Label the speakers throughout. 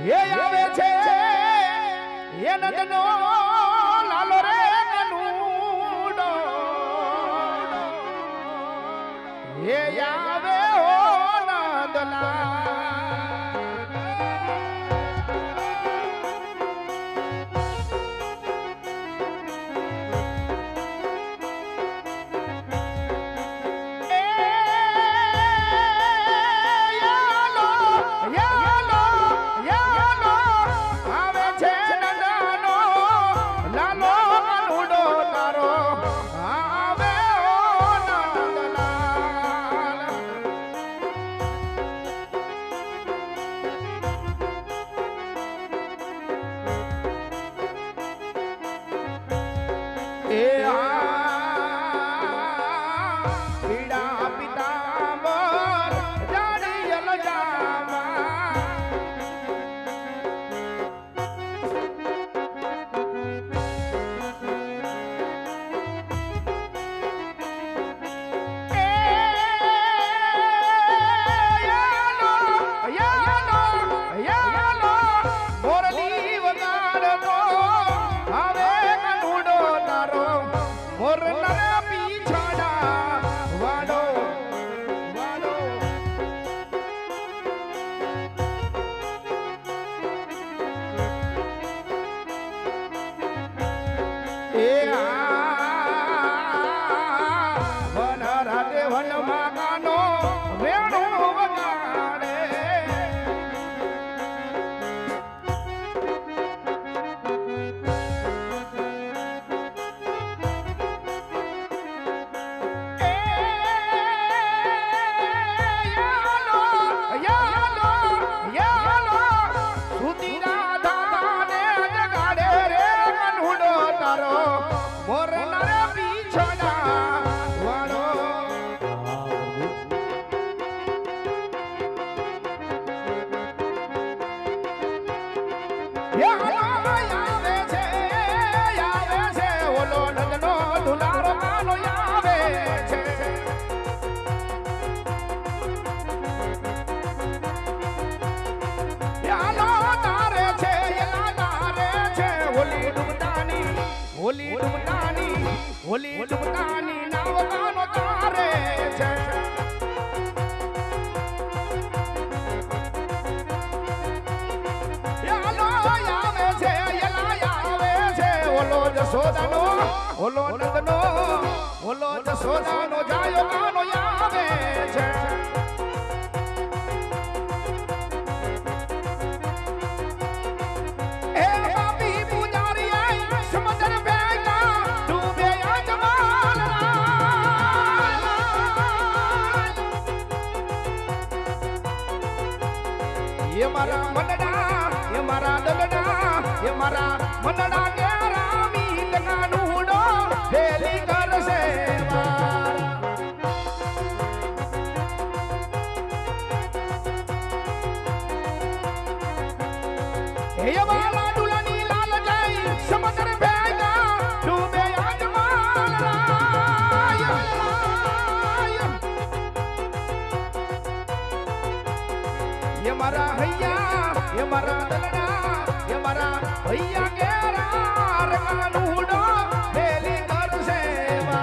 Speaker 1: એ આવે છે એ નંદનો લાલો રે કનુડો એ આવે ઓ નંદલા હોલી ડુમટાની નાવકાનો તારે છે યાલો આવે છે યલા આવે છે ઓલો જસોદાનો ઓલો નંદનો ઓલો જસોદાનો જાયો ગાનો આવે છે ये मारा दलड़ा ये मारा मनड़ा के रामी लगा नूडो बेली कर से ये वाला दुल्हनी लाल जाई समुद्र बेगा डूबे आजमाल ये मारा हैया ये मारा दलड़ा ये मारा भैया के रार कानूडो बेली कर सेवा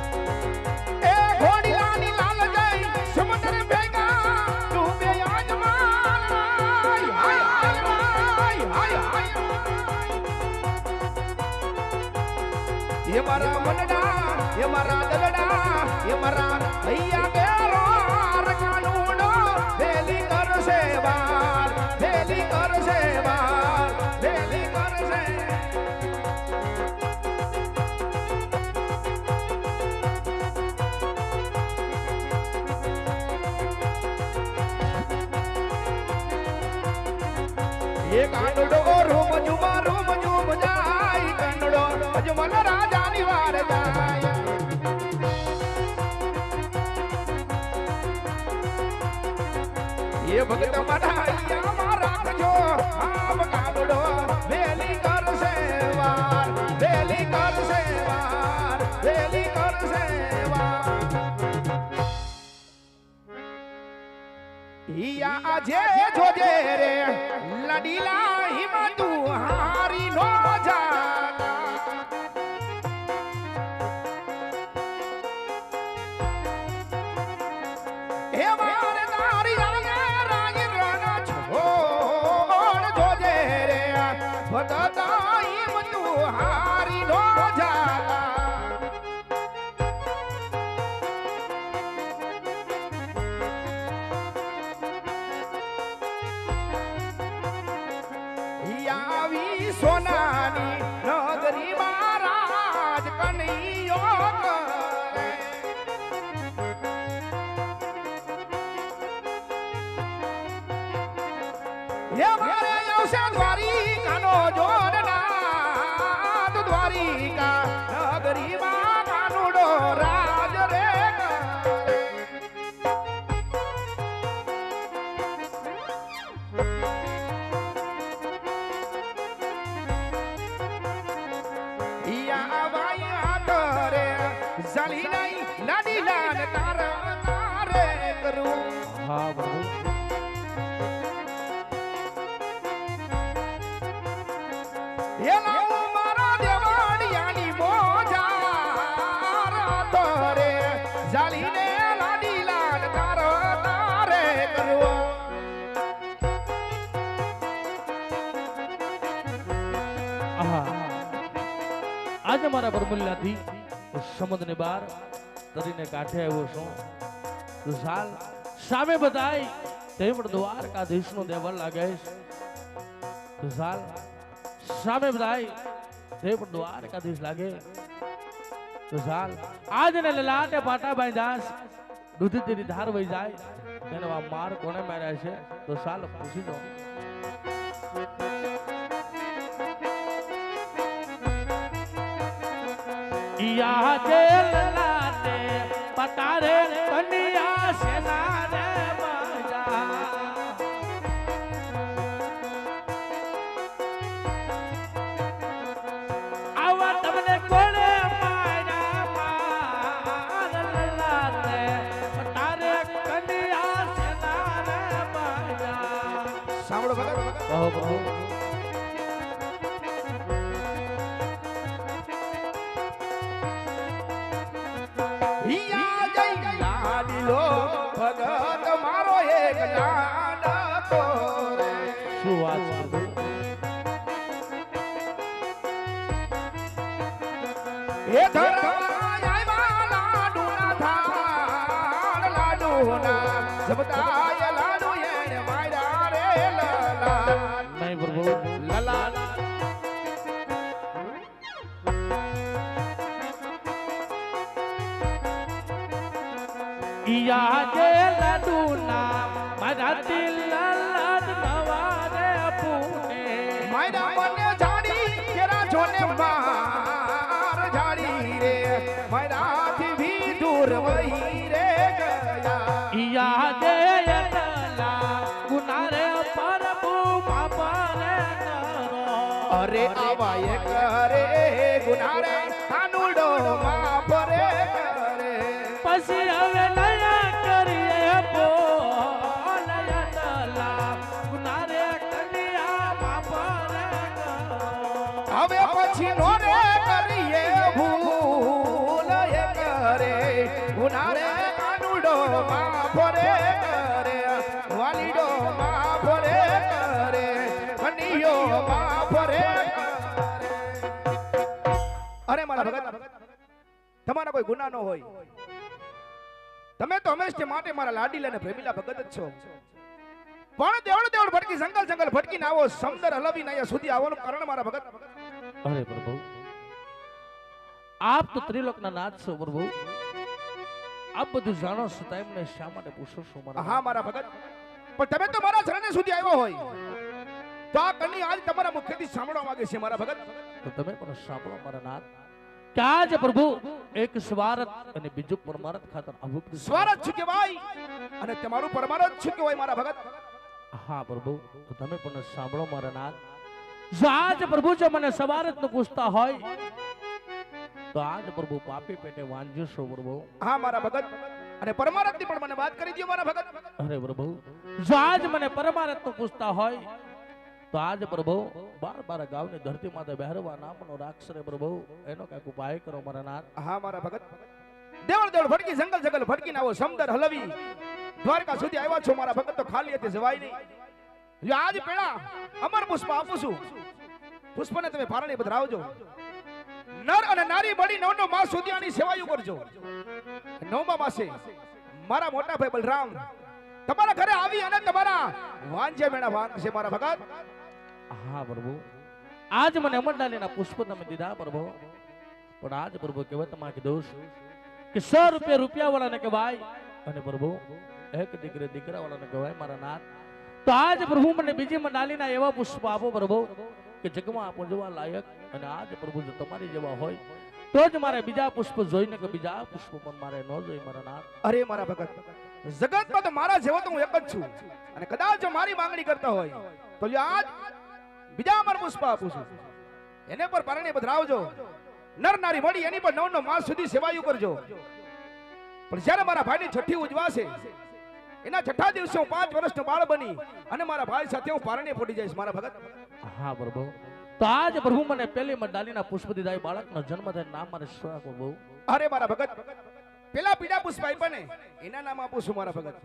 Speaker 1: ए घोड़ी लानी लाल जाई समुद्र बेगा डूबे आजमाल हाय हाय हाय हाय ये मारा मनडा ये मारा दलड़ा ये मारा भैया के रार कानूडो बेली कर सेवार बेली कर सेवार बेली कर से ये कानूडो रूम जुम जाई कानूडो अजमन राजा निवार जाय ये भगत मढ़ाइया मारा जो आप कानूडो बेली कर सेवार बेली कर सेवार बेली कर सेवार હિયા આજે જોજે રે લડીલા હિમા તું હારી નો જાગા હે મારે તારી રાગે રાના છોડ જોજે રે ભગતા હિમ તું હારી નો જાગા આવી સોનાની નગરી મહારાજ કનૈયો કરે હે મારે આવશે દ્વારિકાનો જોરનાથ દ્વારિકા નગરીમાં કાનુડો રાજ રે જાલી નહીં લાડી લાડ તારે કરું
Speaker 2: હા બાબુ
Speaker 1: એ લાઉ મારા દેવાડિયાની મોજા તોરે જાલીને લાડી લાડ તારે કરું
Speaker 2: આજે મારા બરમુલ્લાથી સમુદ્ર ની બાર તરીને કાંઠે આવ્યો છું તો સાલ સામે બધાય તે પણ દ્વારકાધીશ નો દેવલ લાગે તો સાલ સામે બધાય તે પણ દ્વારકાધીશ લાગે તો સાલ આજ ને લાટે પાટા બાંધાસ દૂધી તેરી ધાર વહી જાય તેને આ માર કોને માર્યા છે તો સાલ પૂછી દો યા જેલ લાટે પટારે કન્યા સેના રે મજા આવા તમને કોણે માર્યા માર લાટે પટારે કન્યા સેના રે મજા
Speaker 1: સાંભળો ભગત
Speaker 2: કહો પ્રભુ
Speaker 1: ભગત મારો એક નાનકો રે
Speaker 2: શું વાત છે
Speaker 1: એ ધરવાયા લાડુના થાળ લાડુના જબતાય લાડુ એને માર્યા રે લલા
Speaker 2: નહીં પ્રભુ
Speaker 1: લલા
Speaker 2: યા જે લડુના મારા દિલ લાડ નવારે પૂને
Speaker 1: મારા મને જાડી કેરા જોને માર જાડી રે મારાથી ભી દૂર વહી રે ગયા
Speaker 2: યા જે યતલા ગુનારે પરબુ માપરે કરો
Speaker 1: અરે આવાય કરે ગુનારે કાનુડો માપરે કરે
Speaker 2: પછી હવે નયા કરીએ બોલયતલા ગુનારે કન્યા માપરે કરો
Speaker 1: હવે પછી નો રે કરીએ ભૂલ એ કરે ગુનારે કાનુડો માપરે કરે વાલીડો માપરે કરે કનિયો માપરે કરે અરે મારા ભગત તમારા કોઈ ગુના ન હોય તમે તો હંમેશા માટે મારા લાડીલા અને પ્રેમીલા ભગત જ છો પણ દેવળ દેવળ ભટકી જંગલ જંગલ ભટકીને આવો સમંદર હલવીને અહીંયા સુધી આવવાનું કારણ મારા ભગત
Speaker 2: અરે પ્રભુ આપ તો ત્રિલોકના નાથ છો પ્રભુ આપ બધું જાણો છો તો એમને શા માટે પૂછો છો મારા
Speaker 1: હા મારા ભગત પણ તમે તો મારા શરણે સુધી આવ્યો હોય તો આ કની આજ તમારા મુખેથી સાંભળવા માંગે છે મારા ભગત
Speaker 2: તો તમે પણ સાંભળો મારા નાથ કે આજ પ્રભુ એક સ્વાર્થ અને બીજું પરમાર્થ ખાતર અભુક્ત
Speaker 1: સ્વાર્થ છે કે ભાઈ અને તમારું પરમાર્થ છે કે હોય મારા ભગત
Speaker 2: હા પ્રભુ તો તમે પણ સાંભળો મારા નાથ જો આજ પ્રભુ જો મને સ્વાર્થ નું પૂછતા હોય તો આજ પ્રભુ પાપી પેટે વાંજ્યો છો પ્રભુ
Speaker 1: હા મારા ભગત અને પરમારથની પણ મને વાત કરી દો મારા ભગત.
Speaker 2: અરે પ્રભુ, જો આજ મને પરમારથ નું પૂછતા હોય તો આજ પ્રભુ 12 ગામની ધરતી માથે બહેરવા નામનો રાક્ષસ રે પ્રભુ, એનો કઈક ઉપાય કરો મારા નાથ.
Speaker 1: હા મારા ભગત, દેવળ દેવળ ભટકી જંગલ જંગલ ભટકીને આવો સમદર હલવી દ્વારકા સુધી આવ્યા છો મારા ભગત, તો ખાલી હાથે જવાય નહીં. જો આજ પેલા અમર પુષ્પ આપું છું, પુષ્પને તમે પારણે પધરાવજો. નર અને નારી મળી 9 માસ સુધી આની સેવાયું કરજો. 9મા માસે મારા મોટા ભાઈ બલરામ તમારા ઘરે આવી અને તમારા વાંજે મેણા વાંગશે મારા ભગત.
Speaker 2: હા પ્રભુ, આજ મને અમરડાલીના પુષ્પ તમે દીધા પ્રભુ, પણ આજ પ્રભુ કહેવત માં કીધું કે 100 રૂપિયા વાળાને કહેવાય અને પ્રભુ 1 દીકરી દીકરા વાળાને કહેવાય મારા નાથ. તો આજ પ્રભુ મને બીજી મંડાલીના એવા પુષ્પ આપો પ્રભુ કે જગમાં પૂજવા લાયક, અને આજ પ્રભુ જો તમારી જેવા હોય તો જ મારે બીજા પુષ્પ જોઈને કે બીજા પુષ્પ પણ મારે ન જોઈ મારા નાથ.
Speaker 1: અરે મારા ભગત, જગતમાં તો મારા જેવો તો હું એક જ છું, અને કદાચ જો મારી માંગણી કરતા હોય તો લ્યો આજ બીજા અમર પુષ્પ આપું છું, એને પર પારણે પધરાવજો. નર નારી મળી એની પર 9 માસ સુધી સેવાયું કરજો. પણ જ્યારે મારા ભાઈની છઠ્ઠી ઉજવાશે, એના છઠ્ઠા દિવસે હું 5 વર્ષનો બાળ બની અને મારા ભાઈ સાથે હું પારણે ફોડી જઈશ મારા ભગત.
Speaker 2: હા પ્રભુ, તો આજ પ્રભુ મને પહેલી મંડાલીના પુષ્પ દીધા, એ બાળકનો જન્મ થાય નામ મારે શું આપો પ્રભુ?
Speaker 1: અરે મારા ભગત, પેલા પીડા પુષ્પ આપ્યા ને એના નામ આપું છું મારા ભગત.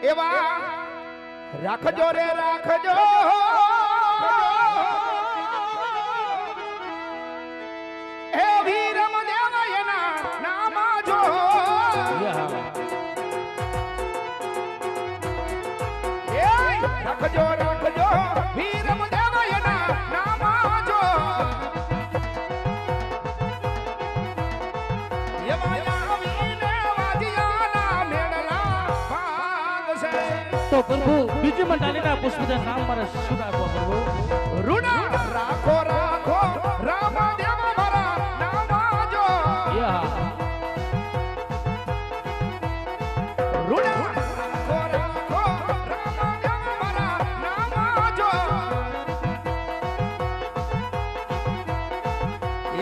Speaker 1: એવા રાખજો રે રાખજો, એ વીરમ દેવ એના નામ જો. એ રાખજો રાખજો, વીરમ દેવ એના નામ જો.
Speaker 2: તો પ્રભુ બીજી મંડાલીના પુષ્પના નામ મારે શું આપો પ્રભુ?
Speaker 1: ઋણા રાખો રાખો રામ દેવ મારા નામ જો. ઋણા રાખો રાખો રામ દેવ મારા નામ જો.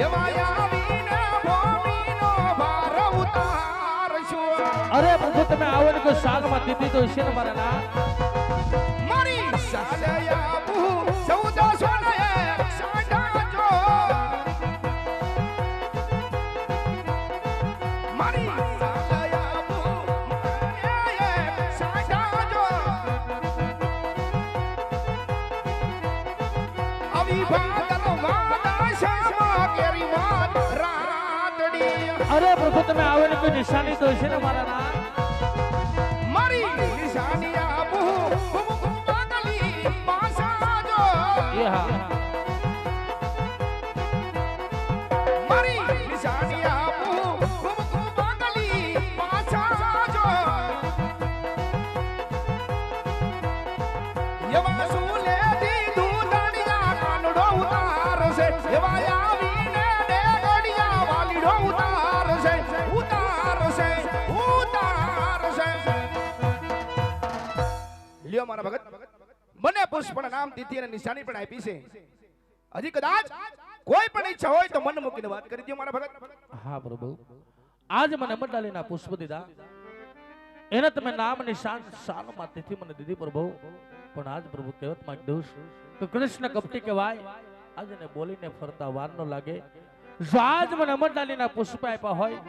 Speaker 1: એવા આવીને ભૂમિનો ભાર ઉતારશું.
Speaker 2: અરે પ્રભુ, તમે આવો ને કોઈ શાકમાં દીધી તો છે ને મારા નાથ.
Speaker 1: મારી સાડયા બહુ 1400 ને સાડા જો. મારી સાડયા બહુ સાડા જો. આવી ભાગનો વાદા શામા કેરી વાત રાતડી.
Speaker 2: અરે પ્રભુ, તમે આવો ને કોઈ નિશાની તો છે ને મારા નાથ.
Speaker 1: મારી નિશાની આપુ પાગલી પાસા જો. મારી નિશાની આપુ પાગલી પાસા જો. એવા સુલે દીધું દાડિયા કાનડો ઉતારશે, એવા આવીને ડેગડિયા વાલીડો ઉતારશે, ઉતારશે ઉતારશે. લ્યો મારા ભગત, મને પુષ્પના નામ તિથિ અને નિશાની પણ આપી છે. હજી કદાચ કોઈ પણ ઈચ્છા હોય તો મન મૂકીને વાત કરી દો મારા ભગત.
Speaker 2: હા પ્રભુ, આજ મને મંડાલીના પુષ્પ દીધા, એને તમે નામ નિશાન શાનમાં તિથિ મને દીધી પ્રભુ, પણ આજ પ્રભુ કહેવતમાં કીધું કે કૃષ્ણ કપટી કહેવાય, આજ એને બોલીને ફરતા વાર ન લાગે. જો આજ મને મંડાલીના પુષ્પ આપ્યા હોય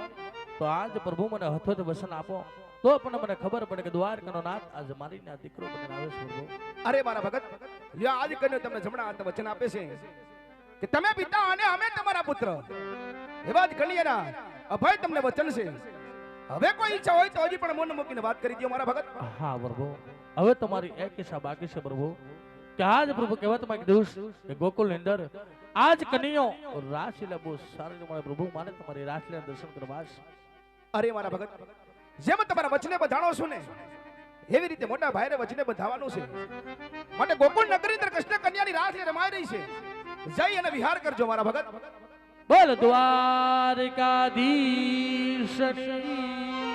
Speaker 2: તો આજ પ્રભુ મને હથોથી વસન આપો, તો પણ મને ખબર પડે કે દ્વારકાનો નાથ આજ મારીને આ દીકરો બનીને આવે છે પ્રભુ.
Speaker 1: અરે મારા ભગત, લ્યો આજ કન્યો તમને જમણા હાથ વચન આપે છે કે તમે પિતા અને અમે તમારા પુત્ર. એવા જ કન્યાના અભય તમને વચન છે. હવે કોઈ ઈચ્છા હોય તો હજી પણ મન મૂકીને વાત કરી દો મારા ભગત.
Speaker 2: હા પ્રભુ, હવે તમારી એક ઈચ્છા બાકી છે પ્રભુ, કે આજ પ્રભુ કહેવતમાં કીધું કે ગોકુળની અંદર આજ કન્યો રાસલીલા બહુ સારી મળે પ્રભુ, મારે તમારી રાસલીલા દર્શન કરવા છે.
Speaker 1: અરે મારા ભગત, જેમ તમારા વચને બધાણો છું ને એવી રીતે મોટા ભાઈને વચને બધાવાનું છે. માટે ગોકુળ નગરી અંદર કૃષ્ણ કન્યાની રાસ રમાઈ રહી છે. જઈ અને વિહાર કરજો મારા ભગત.
Speaker 2: બોલ દ્વારકાધીશની